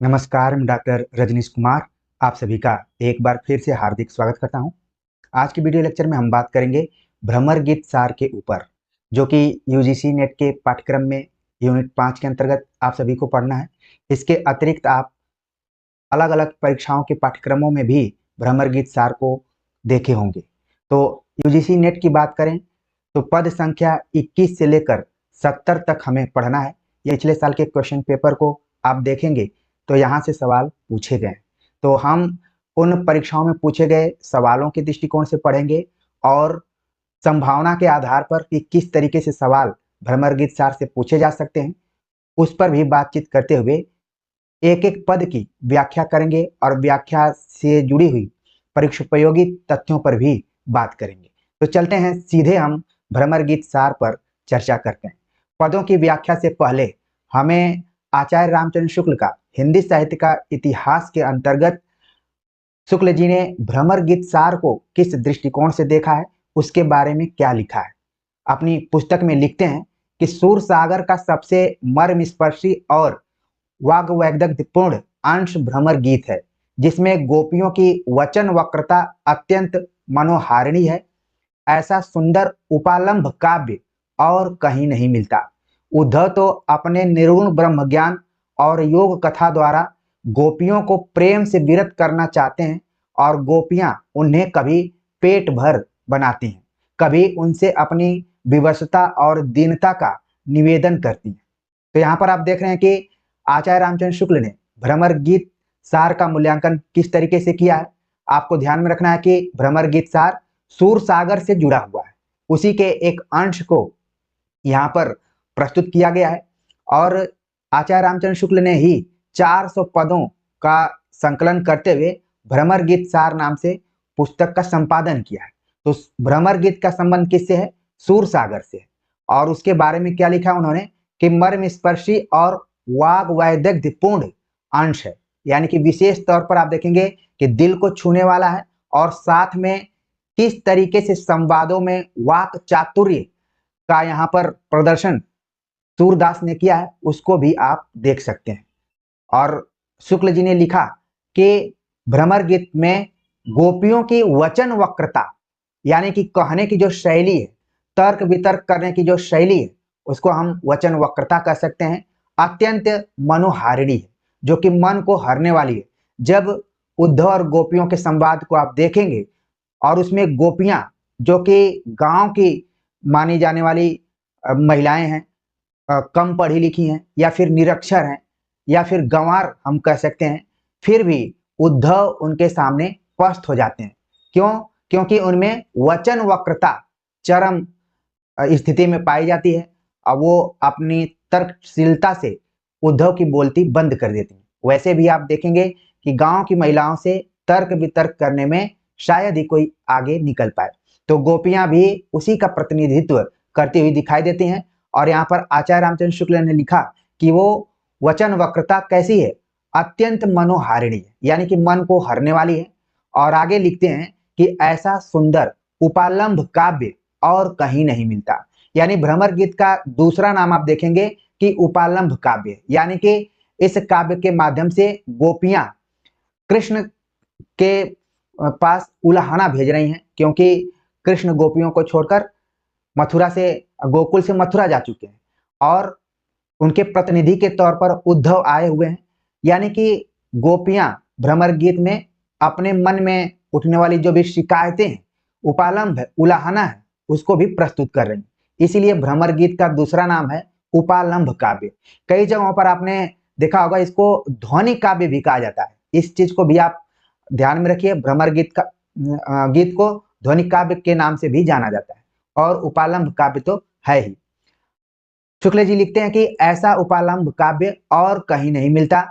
नमस्कार, मैं डॉक्टर रजनीश कुमार आप सभी का एक बार फिर से हार्दिक स्वागत करता हूं। आज की वीडियो लेक्चर में हम बात करेंगे भ्रमर गीत सार के ऊपर, जो कि यूजीसी नेट के पाठ्यक्रम में यूनिट 5 के अंतर्गत आप सभी को पढ़ना है। इसके अतिरिक्त आप अलग अलग परीक्षाओं के पाठ्यक्रमों में भी भ्रमर गीत सार को देखे होंगे। तो यूजीसी नेट की बात करें तो पद संख्या 21 से लेकर 70 तक हमें पढ़ना है। ये पिछले साल के क्वेश्चन पेपर को आप देखेंगे तो यहाँ से सवाल पूछे गए। तो हम उन परीक्षाओं में पूछे गए सवालों के दृष्टिकोण से पढ़ेंगे और संभावना के आधार पर कि किस तरीके से सवाल भ्रमर गीत सार से पूछे जा सकते हैं, उस पर भी बातचीत करते हुए एक एक पद की व्याख्या करेंगे और व्याख्या से जुड़ी हुई परीक्षोपयोगी तथ्यों पर भी बात करेंगे। तो चलते हैं सीधे हम भ्रमर गीत सार पर चर्चा करते हैं। पदों की व्याख्या से पहले हमें आचार्य रामचंद्र शुक्ल का हिंदी साहित्य का इतिहास के अंतर्गत शुक्ल जी ने भ्रमर गीत सार को किस दृष्टिकोण से देखा है, उसके बारे में क्या लिखा है। अपनी पुस्तक में लिखते हैं कि सूर सागर का सबसे मर्मस्पर्शी और वाग्वैदग्ध्यपूर्ण अंश भ्रमर गीत है, जिसमें गोपियों की वचन वक्रता अत्यंत मनोहारिणी है। ऐसा सुंदर उपालंभ काव्य और कहीं नहीं मिलता। उद्धव तो अपने निर्गुण ब्रह्म ज्ञान और योग कथा द्वारा गोपियों को प्रेम से विरत करना चाहते हैं और गोपियां उन्हें कभी पेट भर बनाती हैं, कभी उनसे अपनी विवशता और दीनता का निवेदन करती हैं। तो यहाँ पर आप देख रहे हैं कि आचार्य रामचंद्र शुक्ल ने भ्रमर गीत सार का मूल्यांकन किस तरीके से किया है। आपको ध्यान में रखना है कि भ्रमर गीत सार सूर सागर से जुड़ा हुआ है, उसी के एक अंश को यहाँ पर प्रस्तुत किया गया है और आचार्य रामचंद्र शुक्ल ने ही 400 पदों का संकलन करते हुए भ्रमर गीत सार नाम से पुस्तक का संपादन किया है। तो भ्रमर गीत का संबंध किससे है? सूर सागर से। और उसके बारे में क्या लिखा उन्होंने कि मर्म स्पर्शी और वाग्वैदग्ध्यपूर्ण अंश है, यानी कि विशेष तौर पर आप देखेंगे कि दिल को छूने वाला है और साथ में किस तरीके से संवादों में वाक चातुर्य का यहाँ पर प्रदर्शन सूरदास ने किया है, उसको भी आप देख सकते हैं। और शुक्ल जी ने लिखा कि भ्रमर गीत में गोपियों की वचन वक्रता, यानी कि कहने की जो शैली है, तर्क वितर्क करने की जो शैली है, उसको हम वचन वक्रता कह सकते हैं, अत्यंत मनोहारिणी है, जो कि मन को हरने वाली है। जब उद्धव और गोपियों के संवाद को आप देखेंगे और उसमें गोपियां जो कि गांव की मानी जाने वाली महिलाएं हैं, कम पढ़ी लिखी हैं या फिर निरक्षर हैं या फिर गंवार हम कह सकते हैं, फिर भी उद्धव उनके सामने पस्त हो जाते हैं। क्यों? क्योंकि उनमें वचन वक्रता चरम स्थिति में पाई जाती है और वो अपनी तर्कशीलता से उद्धव की बोलती बंद कर देती हैं। वैसे भी आप देखेंगे कि गांव की महिलाओं से तर्क वितर्क करने में शायद ही कोई आगे निकल पाए। तो गोपियां भी उसी का प्रतिनिधित्व करती हुई दिखाई देती हैं। और यहाँ पर आचार्य रामचंद्र शुक्ल ने लिखा कि वो वचन वक्रता कैसी है? अत्यंत मनोहारिणी है, यानी कि मन को हरने वाली है। और आगे लिखते हैं कि ऐसा सुंदर उपालंभ काव्य और कहीं नहीं मिलता। यानी भ्रमर गीत का दूसरा नाम आप देखेंगे कि उपालंभ काव्य, यानी कि इस काव्य के माध्यम से गोपियां कृष्ण के पास उलाहना भेज रही हैं, क्योंकि कृष्ण गोपियों को छोड़कर मथुरा से गोकुल से मथुरा जा चुके हैं और उनके प्रतिनिधि के तौर पर उद्धव आए हुए हैं। यानी कि गोपियां भ्रमर गीत में अपने मन में उठने वाली जो भी शिकायतें हैं, उपालंभ है, उलाहना है, उसको भी प्रस्तुत कर रही हैं। इसीलिए भ्रमर गीत का दूसरा नाम है उपालंभ काव्य। कई जगहों पर आपने देखा होगा इसको ध्वनि काव्य भी कहा जाता है। इस चीज को भी आप ध्यान में रखिए, भ्रमर गीत का गीत को ध्वनि काव्य के नाम से भी जाना जाता है और उपालंभ काव्य तो है ही। शुक्ल जी लिखते हैं कि ऐसा उपालंभ काव्य और कहीं नहीं मिलता।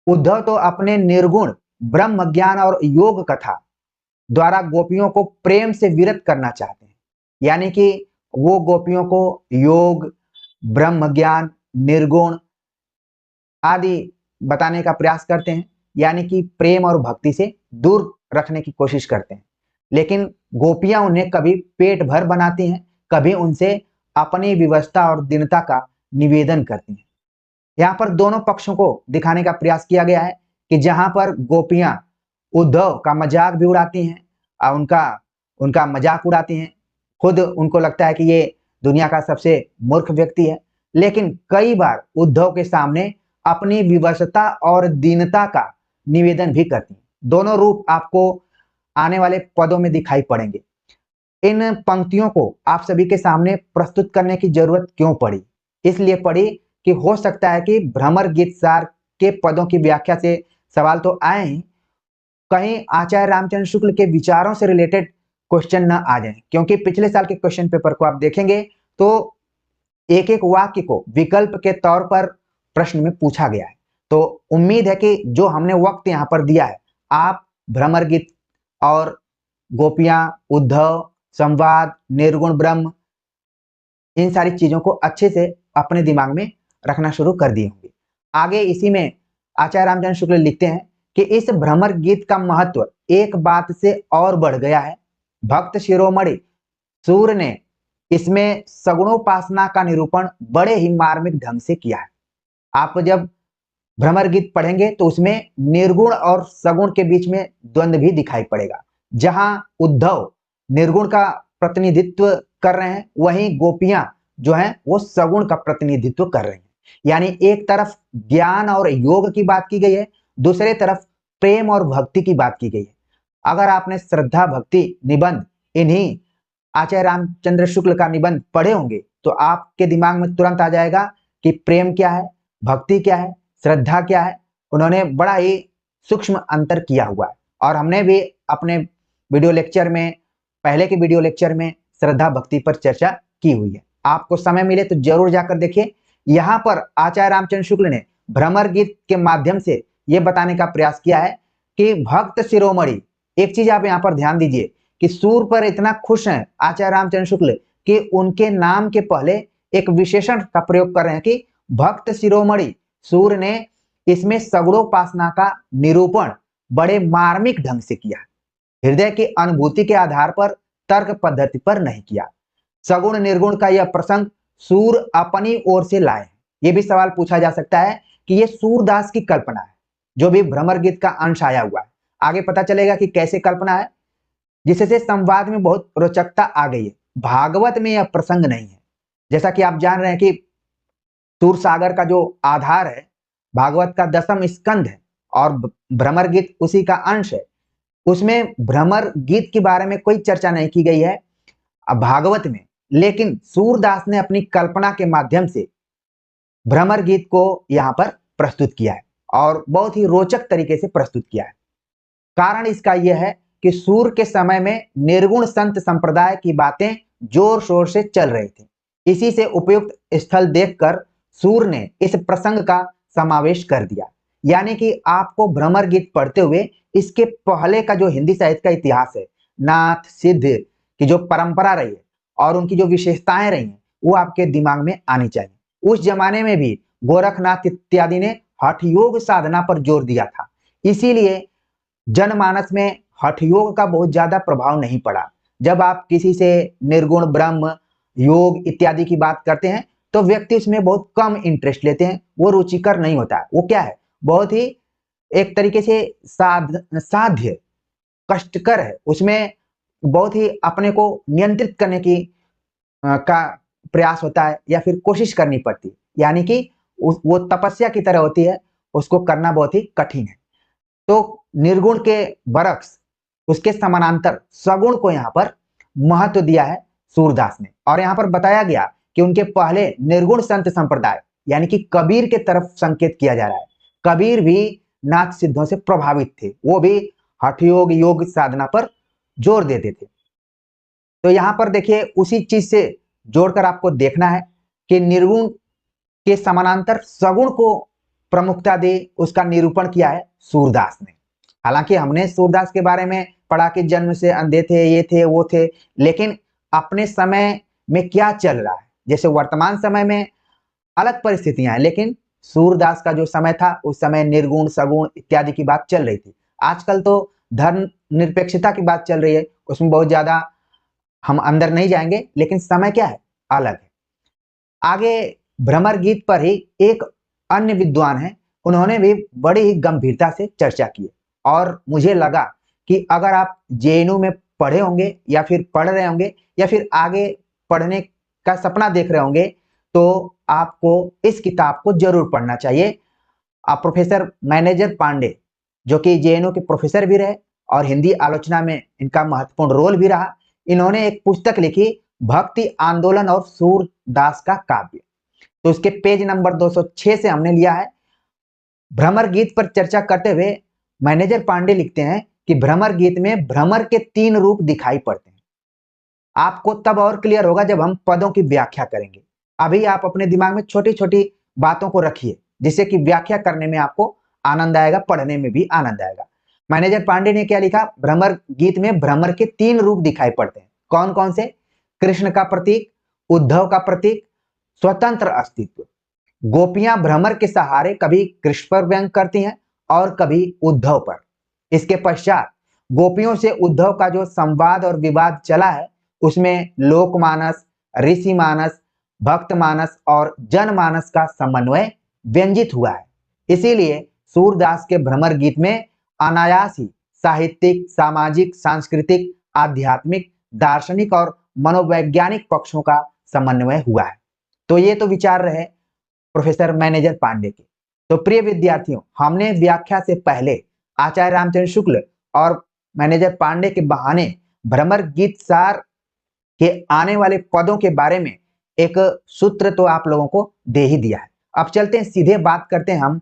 उद्धव तो अपने निर्गुण ब्रह्म ज्ञान और योग कथा द्वारा गोपियों को प्रेम से विरत करना चाहते हैं, यानी कि वो गोपियों को योग, ब्रह्म ज्ञान, निर्गुण आदि बताने का प्रयास करते हैं, यानी कि प्रेम और भक्ति से दूर रखने की कोशिश करते हैं। लेकिन गोपियां उन्हें कभी पेट भर बनाती हैं, कभी उनसे अपनी विवशता और दीनता का निवेदन करती हैं। यहाँ पर दोनों पक्षों को दिखाने का प्रयास किया गया है कि जहां पर गोपियां उद्धव का मजाक भी उड़ाती हैं और उनका मजाक उड़ाती हैं, खुद उनको लगता है कि ये दुनिया का सबसे मूर्ख व्यक्ति है, लेकिन कई बार उद्धव के सामने अपनी विवशता और दीनता का निवेदन भी करती हैं। दोनों रूप आपको आने वाले पदों में दिखाई पड़ेंगे। इन पंक्तियों को आप सभी के सामने प्रस्तुत करने की जरूरत क्यों पड़ी? इसलिए पड़ी कि हो सकता है कि भ्रमर गीत सार के पदों की व्याख्या से सवाल तो आए ही, कहीं आचार्य रामचंद्र शुक्ल के विचारों से रिलेटेड क्वेश्चन न आ जाए, क्योंकि पिछले साल के क्वेश्चन पेपर को आप देखेंगे तो एक एक वाक्य को विकल्प के तौर पर प्रश्न में पूछा गया है। तो उम्मीद है कि जो हमने वक्त यहाँ पर दिया है, आप भ्रमर गीत और गोपियां, उद्धव, संवाद, निर्गुण ब्रह्म, इन सारी चीजों को अच्छे से अपने दिमाग में रखना शुरू कर दिए होंगे। आगे इसी में आचार्य रामचंद्र शुक्ल लिखते हैं कि इस भ्रमर गीत का महत्व एक बात से और बढ़ गया है। भक्त शिरोमणि सूर ने इसमें सगुणोपासना का निरूपण बड़े ही मार्मिक ढंग से किया है। आप जब भ्रमर गीत पढ़ेंगे तो उसमें निर्गुण और सगुण के बीच में द्वंद्व भी दिखाई पड़ेगा। जहां उद्धव निर्गुण का प्रतिनिधित्व कर रहे हैं, वहीं गोपियां जो हैं वो सगुण का प्रतिनिधित्व कर रही हैं। यानी एक तरफ ज्ञान और योग की बात की गई है, दूसरे तरफ प्रेम और भक्ति की बात की गई है। अगर आपने श्रद्धा भक्ति निबंध इन्हीं आचार्य रामचंद्र शुक्ल का निबंध पढ़े होंगे तो आपके दिमाग में तुरंत आ जाएगा कि प्रेम क्या है, भक्ति क्या है, श्रद्धा क्या है। उन्होंने बड़ा ही सूक्ष्म अंतर किया हुआ है और हमने भी अपने वीडियो लेक्चर में, पहले के वीडियो लेक्चर में श्रद्धा भक्ति पर चर्चा की हुई है। आपको समय मिले तो जरूर जाकर देखिए। यहाँ पर आचार्य रामचंद्र शुक्ल ने भ्रमर गीत के माध्यम से यह बताने का प्रयास किया है कि भक्त शिरोमणि, एक चीज आप यहाँ पर ध्यान दीजिए कि सूर पर इतना खुश हैं आचार्य रामचंद्र शुक्ल कि उनके नाम के पहले एक विशेषण का प्रयोग कर रहे हैं कि भक्त शिरोमणि सूर ने इसमें सगुणोपासना का निरूपण बड़े मार्मिक ढंग से किया, हृदय की अनुभूति के आधार पर, तर्क पद्धति पर नहीं किया। सगुण निर्गुण का यह प्रसंग सूर अपनी ओर से लाए हैं। यह भी सवाल पूछा जा सकता है कि यह सूरदास की कल्पना है, जो भी भ्रमर गीत का अंश आया हुआ है। आगे पता चलेगा कि कैसे कल्पना है, जिससे संवाद में बहुत रोचकता आ गई है। भागवत में यह प्रसंग नहीं है। जैसा कि आप जान रहे हैं कि सूर सागर का जो आधार है भागवत का 10वां स्कंद है और भ्रमर गीत उसी का अंश है। उसमें भ्रमर गीत के बारे में कोई चर्चा नहीं की गई है भागवत में, लेकिन सूरदास ने अपनी कल्पना के माध्यम से भ्रमर गीत को यहाँ पर प्रस्तुत किया है और बहुत ही रोचक तरीके से प्रस्तुत किया है। कारण इसका यह है कि सूर के समय में निर्गुण संत संप्रदाय की बातें जोर शोर से चल रही थी। इसी से उपयुक्त स्थल देखकर सूर ने इस प्रसंग का समावेश कर दिया। यानी कि आपको भ्रमर गीत पढ़ते हुए इसके पहले का जो हिंदी साहित्य का इतिहास है, नाथ सिद्ध की जो परंपरा रही है और उनकी जो विशेषताएं रही हैं, वो आपके दिमाग में आनी चाहिए। उस जमाने में भी गोरखनाथ इत्यादि ने हठ योग साधना पर जोर दिया था, इसीलिए जनमानस में हठ योग का बहुत ज्यादा प्रभाव नहीं पड़ा। जब आप किसी से निर्गुण ब्रह्म योग इत्यादि की बात करते हैं तो व्यक्ति उसमें बहुत कम इंटरेस्ट लेते हैं, वो रुचिकर नहीं होता। वो क्या है, बहुत ही एक तरीके से साध्य कष्टकर है, उसमें बहुत ही अपने को नियंत्रित करने की का प्रयास होता है या फिर कोशिश करनी पड़ती है। यानी कि वो तपस्या की तरह होती है, उसको करना बहुत ही कठिन है। तो निर्गुण के बरक्स उसके समानांतर सगुण को यहाँ पर महत्व दिया है सूरदास ने। और यहाँ पर बताया गया कि उनके पहले निर्गुण संत संप्रदाय यानी कि कबीर के तरफ संकेत किया जा रहा है। कबीर भी नाथ सिद्धों से प्रभावित थे, वो भी हठ योग योग साधना पर जोर देते थे। तो यहाँ पर देखिए उसी चीज से जोड़कर आपको देखना है कि निर्गुण के समानांतर सगुण को प्रमुखता दे, उसका निरूपण किया है सूरदास ने। हालांकि हमने सूरदास के बारे में पढ़ा कि जन्म से अंधे थे, ये थे वो थे, लेकिन अपने समय में क्या चल रहा है, जैसे वर्तमान समय में अलग परिस्थितियां हैं, लेकिन सूरदास का जो समय था उस समय निर्गुण सगुण इत्यादि की बात चल रही थी। आजकल तो धर्म निरपेक्षता की बात चल रही है, उसमें बहुत ज्यादा हम अंदर नहीं जाएंगे, लेकिन समय क्या है, अलग है। आगे भ्रमर गीत पर ही एक अन्य विद्वान हैं, उन्होंने भी बड़ी ही गंभीरता से चर्चा की। और मुझे लगा कि अगर आप जेएनयू में पढ़े होंगे या फिर पढ़ रहे होंगे या फिर आगे पढ़ने का सपना देख रहे होंगे, तो आपको इस किताब को जरूर पढ़ना चाहिए। प्रोफेसर मैनेजर पांडे, जो कि जेएनयू के प्रोफेसर भी रहे और हिंदी आलोचना में इनका महत्वपूर्ण रोल भी रहा, इन्होंने एक पुस्तक लिखी, भक्ति आंदोलन और सूरदास का काव्य। तो उसके पेज नंबर 206 से हमने लिया है। भ्रमर गीत पर चर्चा करते हुए मैनेजर पांडे लिखते हैं कि भ्रमर गीत में भ्रमर के 3 रूप दिखाई पड़ते हैं। आपको तब और क्लियर होगा जब हम पदों की व्याख्या करेंगे। अभी आप अपने दिमाग में छोटी छोटी बातों को रखिए, जिससे कि व्याख्या करने में आपको आनंद आएगा, पढ़ने में भी आनंद आएगा। मैनेजर पांडे ने क्या लिखा? भ्रमर गीत में भ्रमर के 3 रूप दिखाई पड़ते हैं। कौन कौन से? कृष्ण का प्रतीक, उद्धव का प्रतीक, स्वतंत्र अस्तित्व। गोपियां भ्रमर के सहारे कभी कृष्ण पर व्यंग करती हैं और कभी उद्धव पर। इसके पश्चात गोपियों से उद्धव का जो संवाद और विवाद चला है, उसमें लोकमानस, ऋषिमानस, भक्तमानस और जनमानस का समन्वय व्यंजित हुआ है। इसीलिए सूरदास के भ्रमर गीत में अनायास ही साहित्यिक, सामाजिक, सांस्कृतिक, आध्यात्मिक, दार्शनिक और मनोवैज्ञानिक पक्षों का समन्वय हुआ है। तो ये तो विचार रहे प्रोफेसर मैनेजर पांडे के। तो प्रिय विद्यार्थियों, हमने व्याख्या से पहले आचार्य रामचंद्र शुक्ल और मैनेजर पांडे के बहाने भ्रमर गीत सार के आने वाले पदों के बारे में एक सूत्र तो आप लोगों को दे ही दिया है। अब चलते हैं, सीधे बात करते हैं हम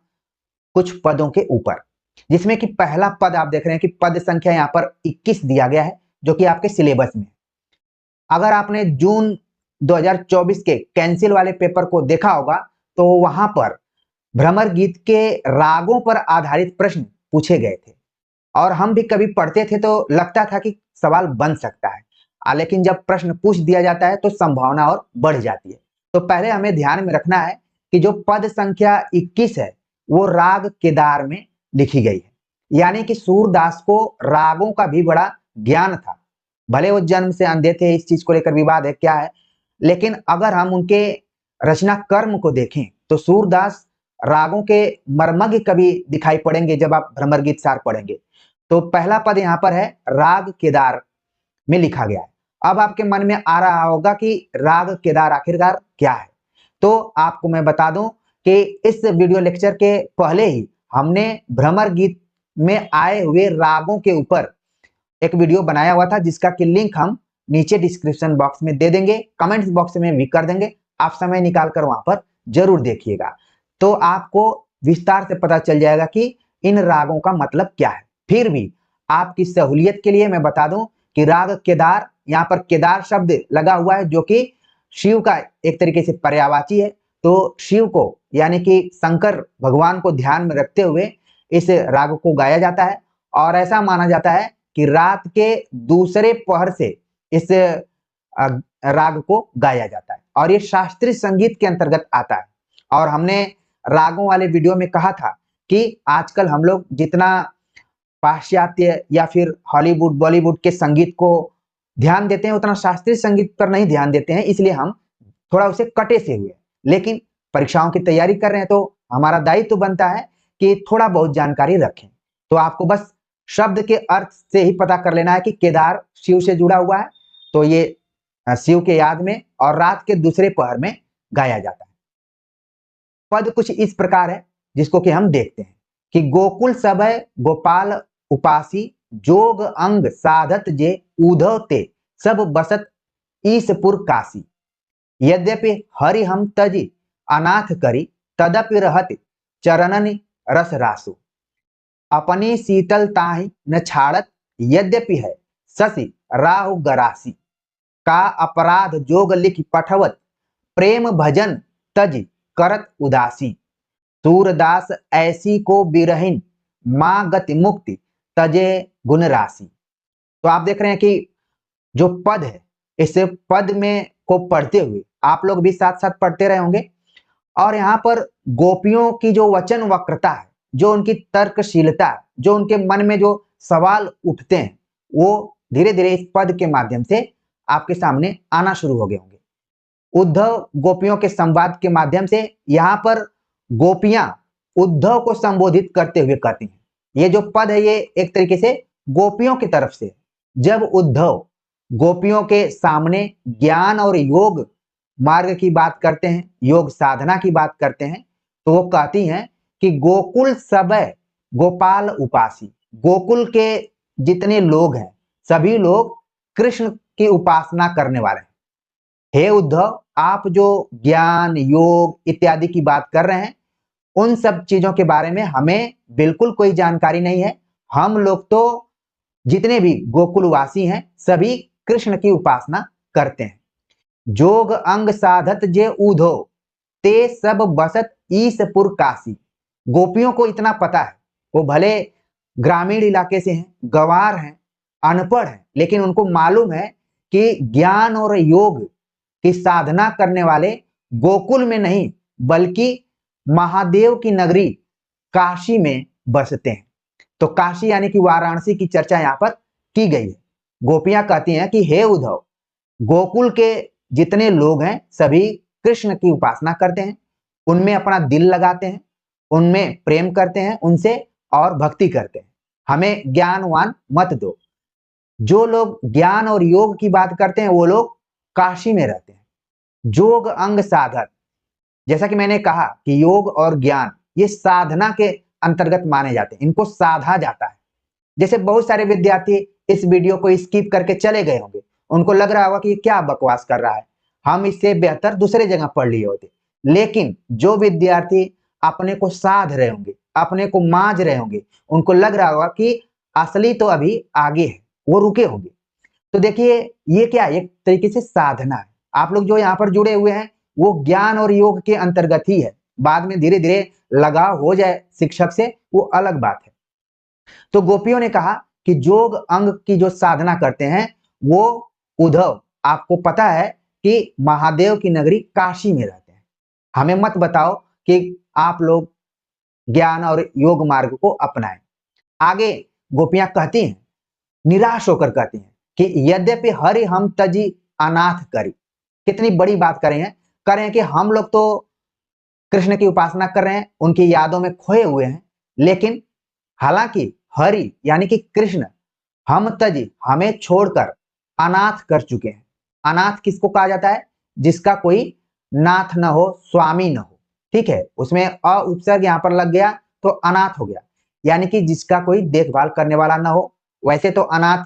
कुछ पदों के ऊपर, जिसमें कि पहला पद आप देख रहे हैं कि पद संख्या यहाँ पर 21 दिया गया है, जो कि आपके सिलेबस में। अगर आपने जून 2024 के कैंसिल वाले पेपर को देखा होगा, तो वहां पर भ्रमर गीत के रागों पर आधारित प्रश्न पूछे गए थे और हम भी कभी पढ़ते थे तो लगता था कि सवाल बन सकता है, लेकिन जब प्रश्न पूछ दिया जाता है तो संभावना और बढ़ जाती है। तो पहले हमें ध्यान में रखना है कि जो पद संख्या 21 है वो राग केदार में लिखी गई है, यानी कि सूरदास को रागों का भी बड़ा ज्ञान था। भले वो जन्म से अंधे थे, इस चीज को लेकर विवाद है क्या है, लेकिन अगर हम उनके रचना कर्म को देखें तो सूरदास रागों के मर्मज्ञ कवि दिखाई पड़ेंगे जब आप भ्रमर गीत सार पढ़ेंगे। तो पहला पद यहाँ पर है राग केदार में लिखा गया है। अब आपके मन में आ रहा होगा कि राग केदार आखिरकार क्या है। तो आपको मैं बता दूं कि इस वीडियो लेक्चर के पहले ही हमने भ्रमर गीत में आए हुए रागों के ऊपर एक वीडियो बनाया हुआ था, जिसका कि लिंक हम नीचे डिस्क्रिप्शन बॉक्स में दे देंगे, कमेंट्स बॉक्स में भी कर देंगे। आप समय निकालकर वहां पर जरूर देखिएगा, तो आपको विस्तार से पता चल जाएगा कि इन रागों का मतलब क्या है। फिर भी आपकी सहूलियत के लिए मैं बता दूं कि राग केदार, यहाँ पर केदार शब्द लगा हुआ है, जो कि शिव का एक तरीके से पर्यायवाची है। तो शिव को यानी कि शंकर भगवान को ध्यान में रखते हुए इस राग को गाया जाता है और ऐसा माना जाता है कि रात के दूसरे पहर से इस राग को गाया जाता है और ये शास्त्रीय संगीत के अंतर्गत आता है। और हमने रागों वाले वीडियो में कहा था कि आजकल हम लोग जितना पाश्चात्य या फिर हॉलीवुड बॉलीवुड के संगीत को ध्यान देते हैं, उतना शास्त्रीय संगीत पर नहीं ध्यान देते हैं, इसलिए हम थोड़ा उसे कटे से हुए। लेकिन परीक्षाओं की तैयारी कर रहे हैं तो हमारा दायित्व तो बनता है कि थोड़ा बहुत जानकारी रखें। तो आपको बस शब्द के अर्थ से ही पता कर लेना है कि केदार शिव से जुड़ा हुआ है, तो ये शिव के याद में और रात के दूसरे पहर में गाया जाता है। पद कुछ इस प्रकार है, जिसको कि हम देखते हैं कि गोकुल सभय गोपाल उपासी, जोग अंग साधत जे उधव ते, सब बसत ईसपुर काशी। यद्यपि हरि हम तजी अनाथ करी, तदपि रहत चरणन रस रासु। अपनी शीतल ताहि न छाड़त, यद्यपि है शशि राहु गरासी। का अपराध जोग लिख पठवत, प्रेम भजन तज करत उदासी। सूरदास ऐसी को बिरहिन, माँ गति मुक्ति तजे गुण राशि। तो आप देख रहे हैं कि जो पद है, इस पद में को पढ़ते हुए आप लोग भी साथ साथ पढ़ते रहे होंगे, और यहाँ पर गोपियों की जो वचन वक्रता है, जो उनकी तर्कशीलता है, जो उनके मन में जो सवाल उठते हैं, वो धीरे धीरे इस पद के माध्यम से आपके सामने आना शुरू हो गए होंगे। उद्धव गोपियों के संवाद के माध्यम से यहाँ पर गोपियां उद्धव को संबोधित करते हुए कहती हैं। ये जो पद है ये एक तरीके से गोपियों की तरफ से। जब उद्धव गोपियों के सामने ज्ञान और योग मार्ग की बात करते हैं, योग साधना की बात करते हैं, तो वो कहती हैं कि गोकुल सबय गोपाल उपासी। गोकुल के जितने लोग हैं सभी लोग कृष्ण की उपासना करने वाले हैं। हे उद्धव, आप जो ज्ञान योग इत्यादि की बात कर रहे हैं उन सब चीजों के बारे में हमें बिल्कुल कोई जानकारी नहीं है। हम लोग तो जितने भी गोकुलवासी हैं सभी कृष्ण की उपासना करते हैं। जोग अंग साधत जे ऊधो ते सब बसत ईसपुर काशी। गोपियों को इतना पता है, वो भले ग्रामीण इलाके से हैं, गंवार हैं, अनपढ़ हैं, लेकिन उनको मालूम है कि ज्ञान और योग की साधना करने वाले गोकुल में नहीं बल्कि महादेव की नगरी काशी में बसते हैं। तो काशी यानी कि वाराणसी की चर्चा यहाँ पर की गई है। गोपियां कहती हैं कि हे उद्धव, गोकुल के जितने लोग हैं सभी कृष्ण की उपासना करते हैं, उनमें अपना दिल लगाते हैं, उनमें प्रेम करते हैं उनसे और भक्ति करते हैं। हमें ज्ञानवान मत दो। जो लोग ज्ञान और योग की बात करते हैं वो लोग काशी में रहते हैं। जोग अंग साधक, जैसा कि मैंने कहा कि योग और ज्ञान ये साधना के अंतर्गत माने जाते हैं, इनको साधा जाता है। जैसे बहुत सारे विद्यार्थी इस वीडियो को स्किप करके चले गए होंगे, उनको लग रहा होगा कि ये क्या बकवास कर रहा है, हम इससे बेहतर दूसरे जगह पढ़ लिए होते। लेकिन जो विद्यार्थी अपने को साध रहे होंगे, अपने को मांझ रहे होंगे, उनको लग रहा होगा कि असली तो अभी आगे है, वो रुके होंगे। तो देखिए ये क्या एक तरीके से साधना है। आप लोग जो यहाँ पर जुड़े हुए हैं वो ज्ञान और योग के अंतर्गत ही है। बाद में धीरे धीरे लगाव हो जाए शिक्षक से वो अलग बात है। तो गोपियों ने कहा कि जोग अंग की जो साधना करते हैं वो उद्धव, आपको पता है कि महादेव की नगरी काशी में रहते हैं। हमें मत बताओ कि आप लोग ज्ञान और योग मार्ग को अपनाएं। आगे गोपियां कहती हैं, निराश होकर कहती हैं कि यद्यपि हरि हम तजी अनाथ करी। कितनी बड़ी बात करें कि हम लोग तो कृष्ण की उपासना कर रहे हैं, उनकी यादों में खोए हुए हैं, लेकिन हालांकि हरि यानी कि कृष्ण हम तजी हमें छोड़कर अनाथ कर चुके हैं। अनाथ किसको कहा जाता है? जिसका कोई नाथ न हो, स्वामी न हो। ठीक है, उसमें अ उपसर्ग यहां पर लग गया तो अनाथ हो गया, यानी कि जिसका कोई देखभाल करने वाला न हो। वैसे तो अनाथ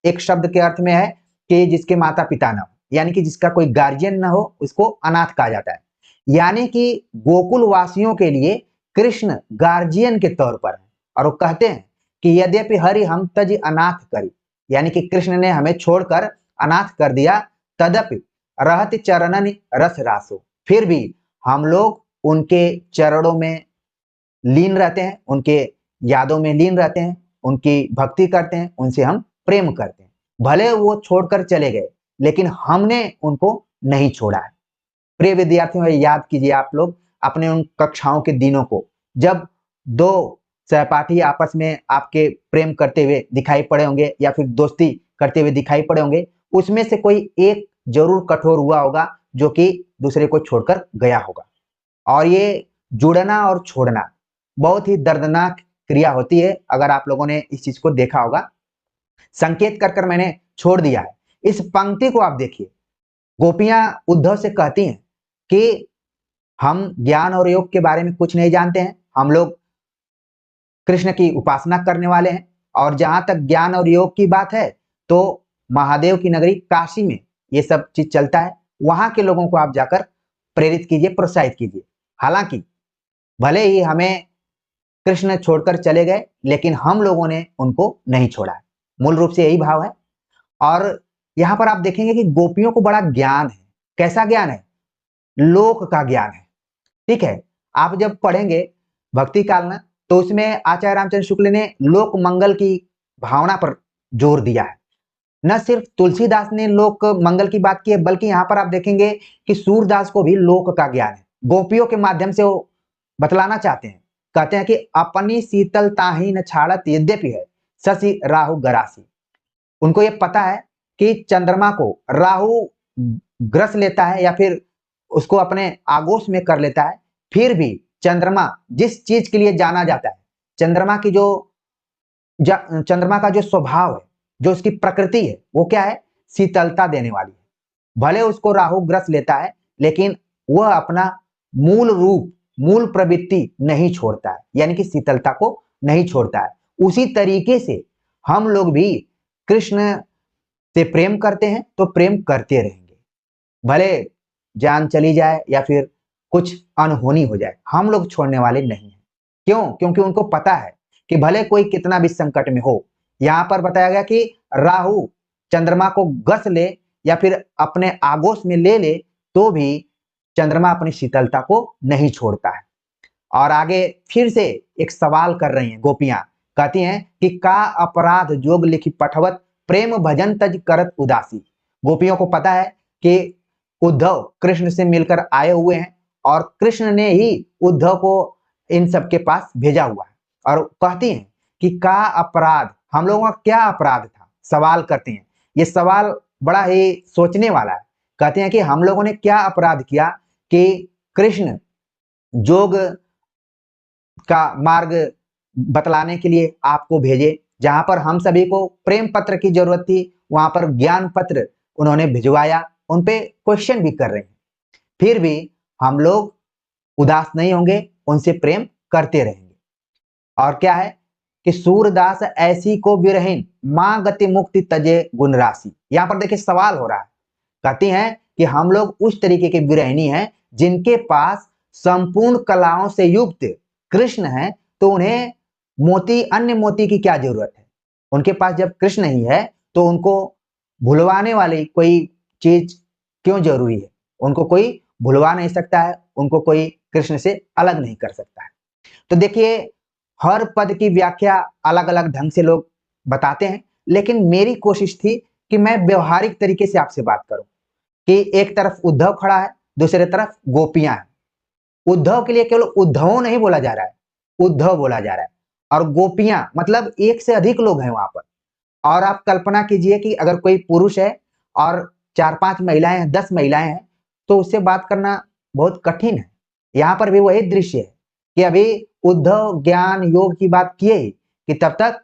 एक शब्द के अर्थ में है कि जिसके माता पिता न हो, यानी कि जिसका कोई गार्जियन न हो उसको अनाथ कहा जाता है। यानी कि गोकुल वासियों के लिए कृष्ण गार्जियन के तौर पर है। और वो कहते हैं कि यद्यपि हरि हम तज अनाथ करी, यानी कि कृष्ण ने हमें छोड़कर अनाथ कर दिया, तदपि रहत चरणन रस रासो, फिर भी हम लोग उनके चरणों में लीन रहते हैं, उनके यादों में लीन रहते हैं, उनकी भक्ति करते हैं, उनसे हम प्रेम करते हैं। भले वो छोड़कर चले गए लेकिन हमने उनको नहीं छोड़ा है। प्रिय विद्यार्थियों, याद कीजिए आप लोग अपने उन कक्षाओं के दिनों को, जब दो सहपाठी आपस में आपके प्रेम करते हुए दिखाई पड़े होंगे या फिर दोस्ती करते हुए दिखाई पड़े होंगे, उसमें से कोई एक जरूर कठोर हुआ होगा जो कि दूसरे को छोड़कर गया होगा। और ये जुड़ना और छोड़ना बहुत ही दर्दनाक क्रिया होती है। अगर आप लोगों ने इस चीज को देखा होगा, संकेत कर कर मैंने छोड़ दिया है। इस पंक्ति को आप देखिए, गोपियां उद्धव से कहती हैं कि हम ज्ञान और योग के बारे में कुछ नहीं जानते हैं, हम लोग कृष्ण की उपासना करने वाले हैं, और जहां तक ज्ञान और योग की बात है तो महादेव की नगरी काशी में ये सब चीज चलता है। वहां के लोगों को आप जाकर प्रेरित कीजिए, प्रोत्साहित कीजिए। हालांकि भले ही हमें कृष्ण छोड़कर चले गए लेकिन हम लोगों ने उनको नहीं छोड़ा है। मूल रूप से यही भाव है। और यहां पर आप देखेंगे कि गोपियों को बड़ा ज्ञान है। कैसा ज्ञान है? लोक का ज्ञान है। ठीक है, आप जब पढ़ेंगे भक्ति काल ना, तो उसमें आचार्य रामचंद्र शुक्ल ने लोक मंगल की भावना पर जोर दिया है। न सिर्फ तुलसीदास ने लोक मंगल की बात की है, बल्कि यहाँ पर आप देखेंगे कि सूरदास को भी लोक का ज्ञान है। गोपियों के माध्यम से वो बतलाना चाहते हैं, कहते हैं कि अपनी शीतल ताही न छाड़त यद्यपि है शशि राहु गरासी। उनको ये पता है कि चंद्रमा को राहु ग्रस लेता है या फिर उसको अपने आगोश में कर लेता है, फिर भी चंद्रमा जिस चीज के लिए जाना जाता है, चंद्रमा की चंद्रमा का जो स्वभाव है, जो उसकी प्रकृति है, वो क्या है? शीतलता देने वाली है। भले उसको राहु ग्रस लेता है, लेकिन वह अपना मूल रूप, मूल प्रवृत्ति नहीं छोड़ता है, यानी कि शीतलता को नहीं छोड़ता है। उसी तरीके से हम लोग भी कृष्ण से प्रेम करते हैं तो प्रेम करते रहेंगे, भले जान चली जाए या फिर कुछ अनहोनी हो जाए, हम लोग छोड़ने वाले नहीं हैं। क्यों? क्योंकि उनको पता है कि भले कोई कितना भी संकट में हो, यहाँ पर बताया गया कि राहु चंद्रमा को गस ले या फिर अपने आगोश में ले ले तो भी चंद्रमा अपनी शीतलता को नहीं छोड़ता है। और आगे फिर से एक सवाल कर रही हैं गोपियां, कहती हैं कि का अपराध जोग लिखी पठवत प्रेम भजन तज करत उदासी। गोपियों को पता है कि उद्धव कृष्ण से मिलकर आए हुए हैं और कृष्ण ने ही उद्धव को इन सबके पास भेजा हुआ है, और कहती हैं कि का अपराध, हम लोगों का क्या अपराध था? सवाल करते हैं। ये सवाल बड़ा ही सोचने वाला है। कहते हैं कि हम लोगों ने क्या अपराध किया कि कृष्ण जोग का मार्ग बतलाने के लिए आपको भेजे, जहां पर हम सभी को प्रेम पत्र की जरूरत थी, वहां पर ज्ञान पत्र उन्होंने भिजवाया, उन पे क्वेश्चन भी कर रहे हैं। फिर भी हम लोग उदास नहीं होंगे, उनसे प्रेम करते रहेंगे। और क्या है कि सूरदास ऐसी को विरहीन मां गति मुक्ति तजे गुण राशि। यहां पर देखिए सवाल हो रहा है, कहती हैं कि हम लोग उस तरीके के विरहिणी हैं जिनके पास संपूर्ण कलाओं से युक्त कृष्ण है, तो उन्हें मोती, अन्य मोती की क्या जरूरत है? उनके पास जब कृष्ण ही है तो उनको भुलवाने वाली कोई चीज क्यों जरूरी है? उनको कोई भुलवा नहीं सकता है, उनको कोई कृष्ण से अलग नहीं कर सकता है। तो देखिए हर पद की व्याख्या अलग अलग ढंग से लोग बताते हैं, लेकिन मेरी कोशिश थी कि मैं व्यवहारिक तरीके से आपसे बात करूं कि एक तरफ उद्धव खड़ा है, दूसरे तरफ गोपियां हैं। उद्धव के लिए केवल उद्धव नहीं बोला जा रहा है, उद्धव बोला जा रहा है, और गोपियां मतलब एक से अधिक लोग हैं वहां पर। और आप कल्पना कीजिए कि अगर कोई पुरुष है और 4-5 महिलाएं हैं, 10 महिलाएं हैं, तो उससे बात करना बहुत कठिन है। यहाँ पर भी वही दृश्य है कि अभी उद्धव ज्ञान योग की बात किए ही कि तब तक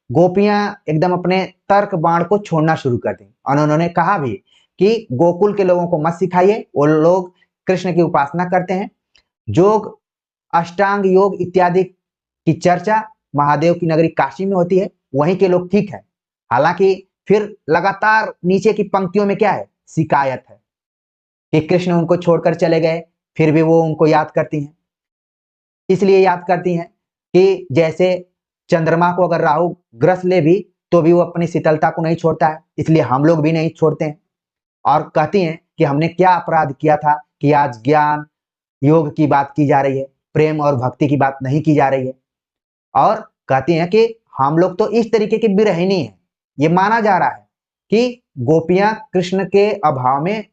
गोपियां एकदम अपने तर्क बाण को छोड़ना शुरू कर दी, और उन्होंने कहा भी कि गोकुल के लोगों को मत सिखाइए, वो लोग कृष्ण की उपासना करते हैं। योग, अष्टांग योग इत्यादि की चर्चा महादेव की नगरी काशी में होती है, वहीं के लोग ठीक है। हालांकि फिर लगातार नीचे की पंक्तियों में क्या है? शिकायत है कि कृष्ण उनको छोड़कर चले गए, फिर भी वो उनको याद करती हैं। इसलिए याद करती हैं कि जैसे चंद्रमा को अगर राहु ग्रस ले भी तो भी वो अपनी शीतलता को नहीं छोड़ता है, इसलिए हम लोग भी नहीं छोड़ते हैं। और कहती हैं कि हमने क्या अपराध किया था कि आज ज्ञान योग की बात की जा रही है, प्रेम और भक्ति की बात नहीं की जा रही है। और कहती हैं कि हम लोग तो इस तरीके की विरहिणी हैं, ये माना जा रहा है कि गोपियां कृष्ण के अभाव में,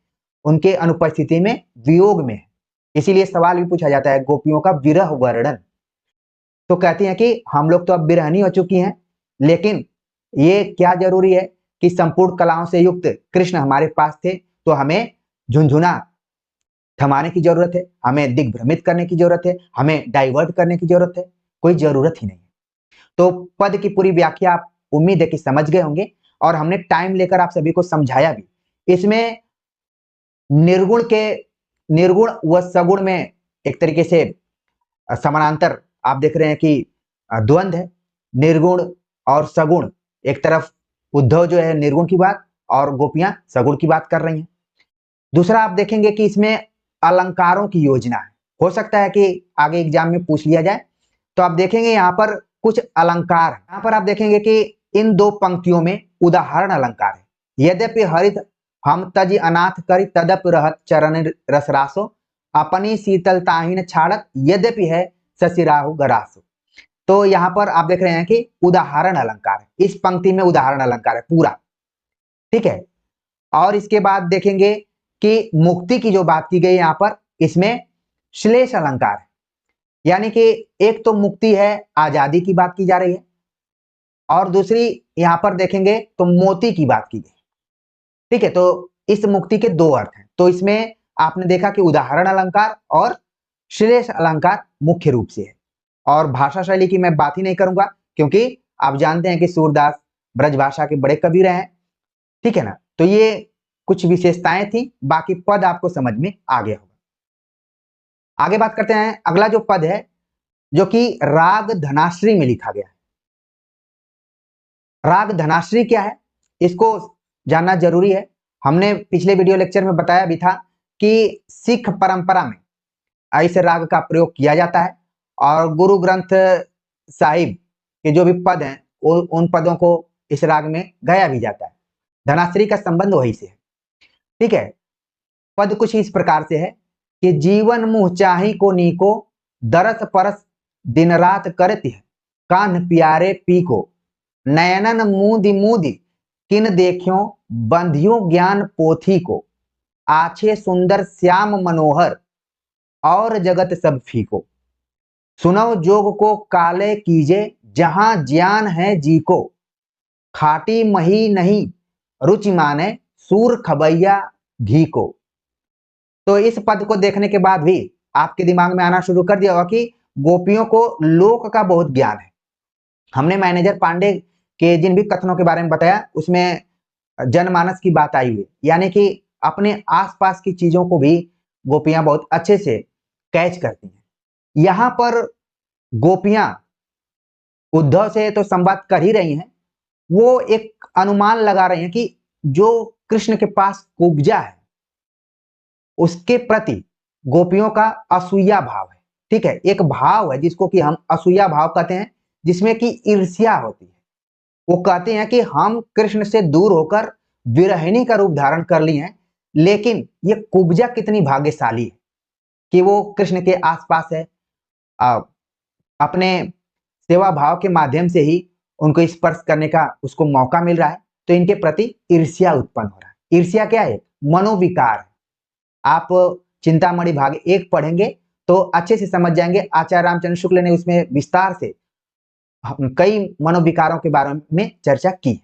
उनके अनुपस्थिति में वियोग में है। इसीलिए सवाल भी पूछा जाता है गोपियों का विरह वर्णन। तो कहती हैं कि हम लोग तो अब विरहनी हो चुकी हैं, लेकिन ये क्या जरूरी है कि संपूर्ण कलाओं से युक्त कृष्ण हमारे पास थे, तो हमें झुंझुना थमाने की जरूरत है, हमें दिग्भ्रमित करने की जरूरत है, हमें डाइवर्ट करने की जरूरत है, कोई जरूरत ही नहीं है। तो पद की पूरी व्याख्या आप उम्मीद है कि समझ गए होंगे, और हमने टाइम लेकर आप सभी को समझाया भी। इसमें निर्गुण के, निर्गुण व सगुण में एक तरीके से समानांतर आप देख रहे हैं कि द्वंद्व है, निर्गुण और सगुण। एक तरफ उद्धव जो है निर्गुण की बात और गोपियां सगुण की बात कर रही हैं। दूसरा आप देखेंगे कि इसमें अलंकारों की योजना है, हो सकता है कि आगे एग्जाम में पूछ लिया जाए। तो आप देखेंगे यहाँ पर कुछ अलंकार है। यहाँ पर आप देखेंगे कि इन दो पंक्तियों में उदाहरण अलंकार है। यद्यपि हरित हम तज अनाथ करी तदप रहत चरण रसरासो अपनी शीतलताहीन छाड़त यद्यपि है शशिराहु गरासो। तो यहाँ पर आप देख रहे हैं कि उदाहरण अलंकार है, इस पंक्ति में उदाहरण अलंकार है पूरा, ठीक है। और इसके बाद देखेंगे कि मुक्ति की जो बात की गई यहाँ पर, इसमें श्लेष अलंकार है, यानी कि एक तो मुक्ति है, आजादी की बात की जा रही है, और दूसरी यहां पर देखेंगे तो मोती की बात की गई, ठीक है। तो इस मुक्ति के दो अर्थ हैं। तो इसमें आपने देखा कि उदाहरण अलंकार और श्लेष अलंकार मुख्य रूप से है। और भाषा शैली की मैं बात ही नहीं करूंगा, क्योंकि आप जानते हैं कि सूरदास ब्रजभाषा के बड़े कवि रहे हैं, ठीक है ना। तो ये कुछ विशेषताएं थी, बाकी पद आपको समझ में आ गया होगा। आगे बात करते हैं। अगला जो पद है, जो कि राग धनाश्री में लिखा गया है। राग धनाश्री क्या है, इसको जानना जरूरी है। हमने पिछले वीडियो लेक्चर में बताया भी था कि सिख परंपरा में इस राग का प्रयोग किया जाता है, और गुरु ग्रंथ साहिब के जो भी पद हैं उन पदों को इस राग में गाया भी जाता है। धनाश्री का संबंध वही से है, ठीक है। पद कुछ इस प्रकार से है कि जीवन मुँह चाही को नीको, दरस परस दिन रात करती है, कान्ह प्यारे पी को, नयनन मूदी मूदी किन देखियो, बंधियों ज्ञान पोथी को, आछे सुंदर श्याम मनोहर और जगत सब फीको, सुनो जोग को काले कीजे, जहां ज्ञान है जी को, खाटी मही नहीं रुचि माने, सूर खबैया घी को। तो इस पद को देखने के बाद भी आपके दिमाग में आना शुरू कर दिया होगा कि गोपियों को लोक का बहुत ज्ञान है। हमने मैनेजर पांडे के जिन भी कथनों के बारे में बताया, उसमें जनमानस की बात आई हुई, यानी कि अपने आसपास की चीजों को भी गोपियां बहुत अच्छे से कैच करती हैं। यहां पर गोपियां उद्धव से तो संवाद कर ही रही हैं, वो एक अनुमान लगा रही हैं कि जो कृष्ण के पास कुब्जा है उसके प्रति गोपियों का असूया भाव है, ठीक है। एक भाव है जिसको कि हम असूया भाव कहते हैं, जिसमें कि ईर्ष्या होती है। वो कहते हैं कि हम कृष्ण से दूर होकर विरहिणी का रूप धारण कर लिए हैं, लेकिन ये कुब्जा कितनी भाग्यशाली है कि वो कृष्ण के आसपास है, अपने सेवा भाव के माध्यम से ही उनको स्पर्श करने का उसको मौका मिल रहा है। तो इनके प्रति ईर्ष्या उत्पन्न हो रहा है। ईर्ष्या क्या है? मनोविकार है। आप चिंतामणि भाग 1 पढ़ेंगे तो अच्छे से समझ जाएंगे। आचार्य रामचंद्र शुक्ल ने उसमें विस्तार से कई मनोविकारों के बारे में चर्चा की है।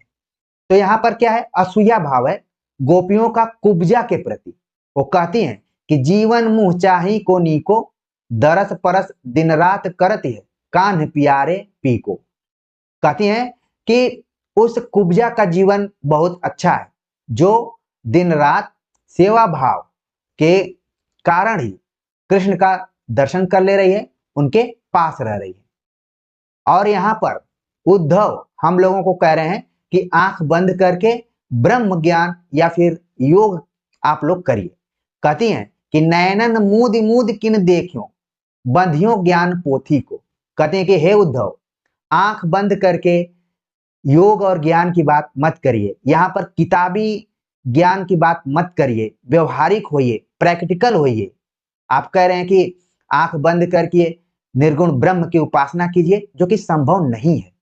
तो यहाँ पर क्या है? असूया भाव है गोपियों का कुब्जा के प्रति। वो कहती हैं कि जीवन मुँह चाही को नीको, दरस परस दिन रात करती है, कान्ह प्यारे पी को। कहती हैं कि उस कुब्जा का जीवन बहुत अच्छा है, जो दिन रात सेवा भाव के कारण ही कृष्ण का दर्शन कर ले रही है, उनके पास रह रही है। और यहाँ पर उद्धव हम लोगों को कह रहे हैं कि आंख बंद करके ब्रह्म ज्ञान या फिर योग आप लोग करिए। कहती हैं कि नयनन मूद मूद किन देखियो, बंधियों ज्ञान पोथी को। कहते हैं कि हे उद्धव, आंख बंद करके योग और ज्ञान की बात मत करिए, यहाँ पर किताबी ज्ञान की बात मत करिए, व्यवहारिक होइए, प्रैक्टिकल होइए। आप कह रहे हैं कि आंख बंद करके निर्गुण ब्रह्म की उपासना कीजिए, जो कि संभव नहीं है।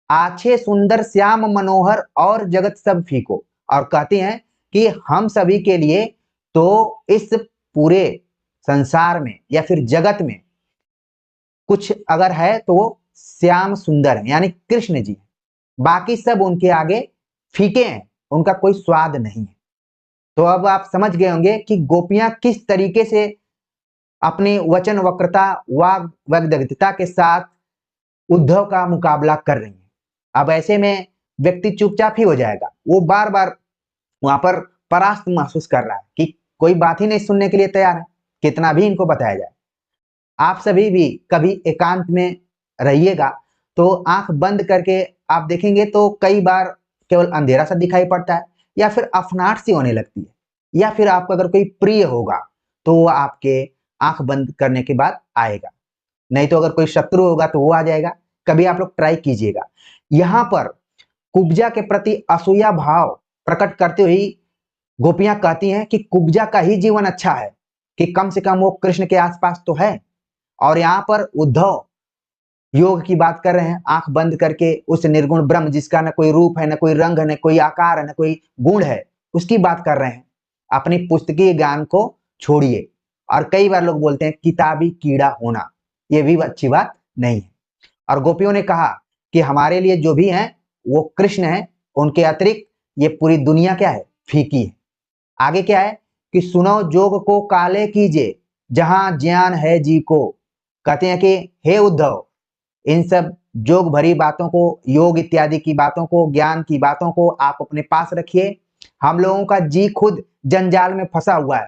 आछे सुंदर श्याम मनोहर और जगत सब फीको। और कहते हैं कि हम सभी के लिए तो इस पूरे संसार में या फिर जगत में कुछ अगर है तो वो श्याम सुंदर है, यानी कृष्ण जी। बाकी सब उनके आगे फीके हैं, उनका कोई स्वाद नहीं है। तो अब आप समझ गए होंगे कि गोपियां किस तरीके से अपनी वचन वक्रता, वाग वैदग्ध्यता के साथ उद्धव का मुकाबला कर रही हैं। अब ऐसे में व्यक्ति चुपचाप ही हो जाएगा, वो बार बार वहां पर परास्त महसूस कर रहा है कि कोई बात ही नहीं सुनने के लिए तैयार है, कितना भी इनको बताया जाए। आप सभी भी कभी एकांत में रहिएगा तो आंख बंद करके आप देखेंगे तो कई बार केवल अंधेरा सा दिखाई पड़ता है, या फिर अफनाट सी होने लगती है, या फिर आपका अगर कोई प्रिय होगा तो वो आपके आंख बंद करने के बाद आएगा, नहीं तो अगर कोई शत्रु होगा तो वो आ जाएगा। कभी आप लोग ट्राई कीजिएगा। यहाँ पर कुब्जा के प्रति असूया भाव प्रकट करते हुए गोपियां कहती हैं कि कुब्जा का ही जीवन अच्छा है, कि कम से कम वो कृष्ण के आसपास तो है। और यहाँ पर उद्धव योग की बात कर रहे हैं, आंख बंद करके उस निर्गुण ब्रह्म जिसका न कोई रूप है, न कोई रंग है, न कोई आकार है, न कोई गुण है, उसकी बात कर रहे हैं। अपनी पुस्तकीय ज्ञान को छोड़िए। और कई बार लोग बोलते हैं किताबी कीड़ा होना, ये भी अच्छी बात नहीं है। और गोपियों ने कहा कि हमारे लिए जो भी है वो कृष्ण है, उनके अतिरिक्त ये पूरी दुनिया क्या है? फीकी है। आगे क्या है कि सुनो जोग को काले कीजिए, जहां ज्ञान है जी को, कहते हैं कि हे उद्धव, इन सब जोग भरी बातों को, योग इत्यादि की बातों को, ज्ञान की बातों को आप अपने पास रखिए। हम लोगों का जी खुद जंजाल में फंसा हुआ है।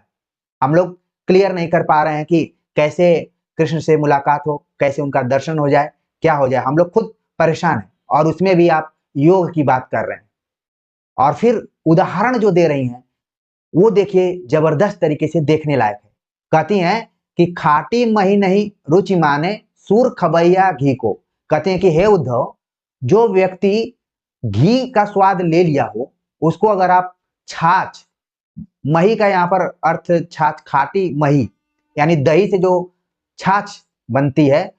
हम लोग क्लियर नहीं कर पा रहे हैं कि कैसे कृष्ण से मुलाकात हो, कैसे उनका दर्शन हो जाए, क्या हो जाए। हम लोग खुद परेशान हैं और उसमें भी आप योग की बात कर रहे हैं। और फिर उदाहरण जो दे रही हैं वो देखिए जबरदस्त तरीके से देखने लायक है। कहती हैं कि खाटी मही नहीं रुचि माने सूर खबैया घी को। कहते हैं कि हे उद्धव, जो व्यक्ति घी का स्वाद ले लिया हो उसको अगर आप छाछ, मही का यहाँ पर अर्थ छाछ, खाटी मही यानी दही से जो छाछ बनती है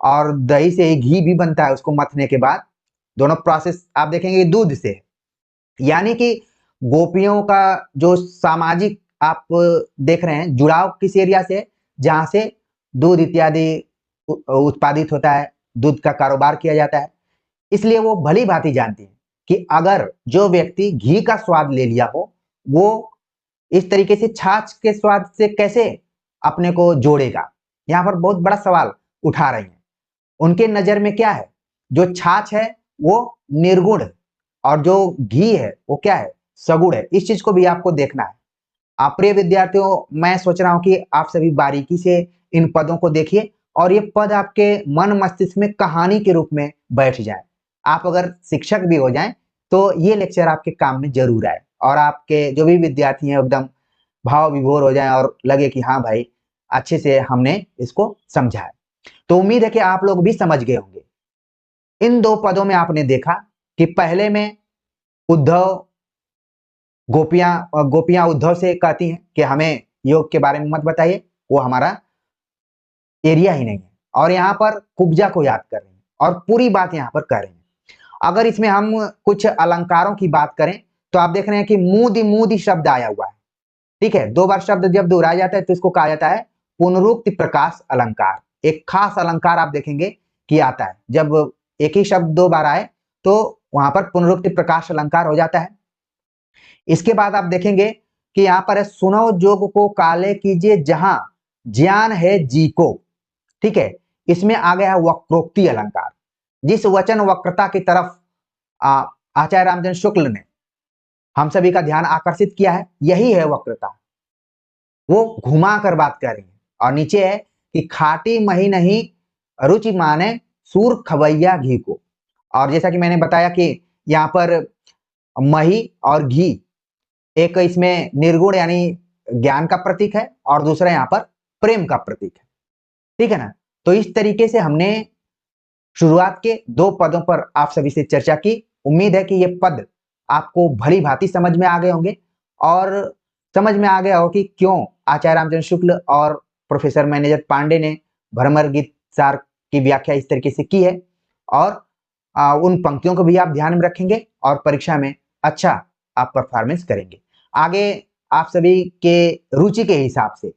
और दही से ही घी भी बनता है उसको मथने के बाद, दोनों प्रोसेस आप देखेंगे दूध से। यानी कि गोपियों का जो सामाजिक आप देख रहे हैं जुड़ाव किस एरिया से, जहां से दूध इत्यादि उत्पादित होता है, दूध का कारोबार किया जाता है। इसलिए वो भली भांति जानती है कि अगर जो व्यक्ति घी का स्वाद ले लिया हो वो इस तरीके से छाछ के स्वाद से कैसे अपने को जोड़ेगा। यहाँ पर बहुत बड़ा सवाल उठा रही हैं। उनके नजर में क्या है, जो छाछ है वो निर्गुण है और जो घी है वो क्या है, सगुण है। इस चीज को भी आपको देखना है। आप प्रिय विद्यार्थियों, मैं सोच रहा हूं कि आप सभी बारीकी से इन पदों को देखिए और ये पद आपके मन मस्तिष्क में कहानी के रूप में बैठ जाए। आप अगर शिक्षक भी हो जाएं तो ये लेक्चर आपके काम में जरूर आए और आपके जो भी विद्यार्थी हैं एकदम भाव विभोर हो जाएं और लगे कि हाँ भाई अच्छे से हमने इसको समझा है। तो उम्मीद है कि आप लोग भी समझ गए होंगे। इन दो पदों में आपने देखा कि पहले में उद्धव, गोपियां उद्धव से कहती हैं कि हमें योग के बारे में मत बताइए, वो हमारा एरिया ही नहीं है। और यहाँ पर कुब्जा को याद कर रहे हैं और पूरी बात यहाँ पर कर रहे हैं। अगर इसमें हम कुछ अलंकारों की बात करें तो आप देख रहे हैं कि मूदी मूदी शब्द आया हुआ है। ठीक है, दो बार शब्द जब दोहराया जाता है तो इसको कहा जाता है पुनरुक्ति प्रकाश अलंकार। एक खास अलंकार आप देखेंगे कि आता है, जब एक ही शब्द दो बार आए तो वहां पर पुनरुक्ति प्रकाश अलंकार हो जाता है। इसके बाद आप देखेंगे कि यहाँ पर है सुनो जोग को काले कीजिए जहां ज्ञान है जी को। ठीक है, इसमें आ गया है वक्रोक्ति अलंकार। जिस वचन वक्रता की तरफ आचार्य रामचंद्र शुक्ल ने हम सभी का ध्यान आकर्षित किया है, यही है वक्रता। वो घुमा कर बात कर रही है। और नीचे है कि खाटी मही नहीं रुचि माने सूर खवैया घी को। और जैसा कि मैंने बताया कि यहाँ पर मही और घी एक इसमें निर्गुण यानी ज्ञान का प्रतीक है और दूसरा यहाँ पर प्रेम का प्रतीक है। ठीक है ना। तो इस तरीके से हमने शुरुआत के दो पदों पर आप सभी से चर्चा की। उम्मीद है कि ये पद आपको भली भांति समझ में आ गए होंगे और समझ में आ गया हो कि क्यों आचार्य रामचंद्र शुक्ल और प्रोफेसर मैनेजर पांडे ने भ्रमर गीत सार की व्याख्या इस तरीके से की है। और उन पंक्तियों को भी आप ध्यान में रखेंगे और परीक्षा में अच्छा आप परफॉर्मेंस करेंगे। आगे आप सभी के रुचि के हिसाब से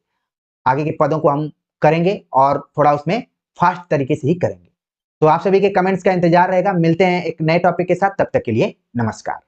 आगे के पदों को हम करेंगे और थोड़ा उसमें फास्ट तरीके से ही करेंगे। तो आप सभी के कमेंट्स का इंतजार रहेगा। मिलते हैं एक नए टॉपिक के साथ, तब तक के लिए नमस्कार।